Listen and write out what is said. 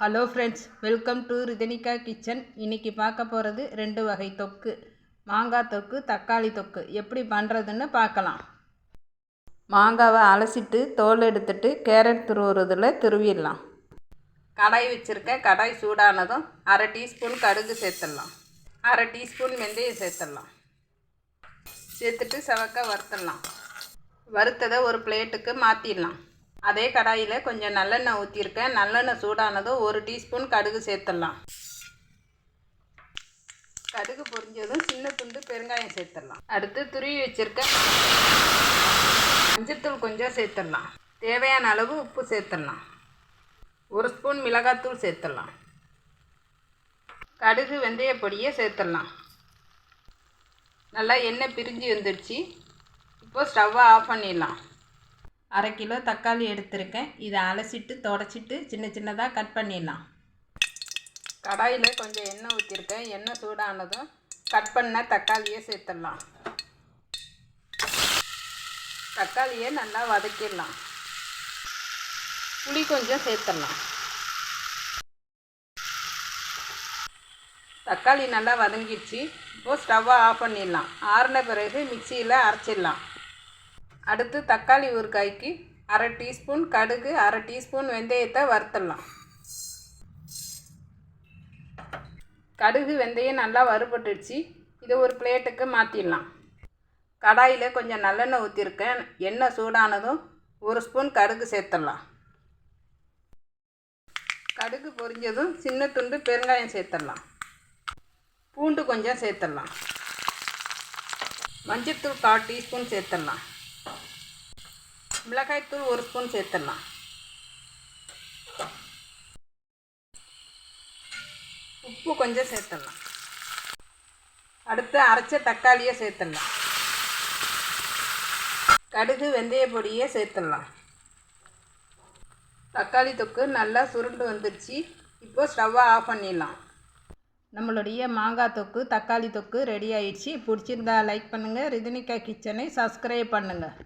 Hello friends, welcome to Rithanika kitchen. இன்றைக்கி பார்க்க போகிறது 2 வகை தொக்கு, மாங்காய் தொக்கு, தக்காளி தொக்கு. எப்படி பண்ணுறதுன்னு பார்க்கலாம். மாங்காவை அலசிட்டு தோல் எடுத்துட்டு கேரட் துருவுறதில் துருவிடலாம். கடாய் வச்சுருக்கேன். கடாய் சூடானதும் அரை டீஸ்பூன் கடுகு சேர்த்துடலாம். அரை டீஸ்பூன் வெந்தயம் சேர்த்துடலாம். சேர்த்துட்டு செவக்க வறுத்துடலாம். வறுத்ததை ஒரு பிளேட்டுக்கு மாற்றிடலாம். அதே கடாயில் கொஞ்சம் நல்லெண்ணெய் ஊற்றிருக்கேன். நல்லெண்ணெய் சூடானதும் ஒரு டீஸ்பூன் கடுகு சேர்த்துடலாம். கடுகு பொரிஞ்சதும் சின்ன துண்டு பெருங்காயம் சேர்த்துடலாம். அடுத்து துருவி வச்சுருக்கேன் மஞ்சத்தூள் கொஞ்சம் சேர்த்துடலாம். தேவையான அளவு உப்பு சேர்த்துடலாம். ஒரு ஸ்பூன் மிளகாத்தூள் சேர்த்துடலாம். கடுகு வெந்தய பொடியை சேர்த்துடலாம். நல்லா எண்ணெய் பிரிஞ்சு வந்துடுச்சு. இப்போது ஸ்டவ்வை ஆஃப் பண்ணிடலாம். அரை கிலோ தக்காளி எடுத்திருக்கேன். இதை அலசிட்டு தொடச்சிட்டு சின்ன சின்னதாக கட் பண்ணிடலாம். கடாயில் கொஞ்சம் எண்ணெய் ஊற்றிருக்கேன். எண்ணெய் சூடானதும் கட் பண்ண தக்காளியை சேர்த்துடலாம். தக்காளியை நல்லா வதக்கிடலாம். புளி கொஞ்சம் சேர்த்துடலாம். தக்காளி நல்லா வதங்கிடுச்சு. இப்போது ஸ்டவ்வை ஆஃப் பண்ணிடலாம். ஆறின பிறகு மிக்சியில் அரைச்சிடலாம். அடுத்து தக்காளி ஊறுகாய்க்கு அரை டீஸ்பூன் கடுகு, அரை டீஸ்பூன் வெந்தயத்தை வறுத்துடலாம். கடுகு வெந்தயம் நல்லா வறுபட்டுடுச்சு. இதை ஒரு பிளேட்டுக்கு மாற்றிடலாம். கடாயில் கொஞ்சம் நல்லெண்ணெய் ஊற்றிருக்கேன். எண்ணெய் சூடானதும் ஒரு ஸ்பூன் கடுகு சேர்த்துடலாம். கடுகு பொரிஞ்சதும் சின்ன துண்டு பெருங்காயம் சேர்த்துடலாம். பூண்டு கொஞ்சம் சேர்த்துடலாம். மஞ்சத்தூள் 1/4 டீஸ்பூன் சேர்த்துடலாம். மிளகாய்த்தூள் 1 ஸ்பூன் சேர்த்துடலாம். உப்பு கொஞ்சம் சேர்த்துடலாம். அடுத்து அரைச்ச தக்காளியை சேர்த்துடலாம். கடுகு வெந்தய பொடியை சேர்த்துடலாம். தக்காளி தொக்கு நல்லா சுருண்டு வந்துடுச்சு. இப்போது ஸ்டவ்வை ஆஃப் பண்ணிடலாம். நம்மளுடைய மாங்காய் தொக்கு, தக்காளி தொக்கு ரெடி ஆயிடுச்சு. பிடிச்சிருந்தா லைக் பண்ணுங்கள். ரிதனிகா கிச்சனை சப்ஸ்கிரைப் பண்ணுங்கள்.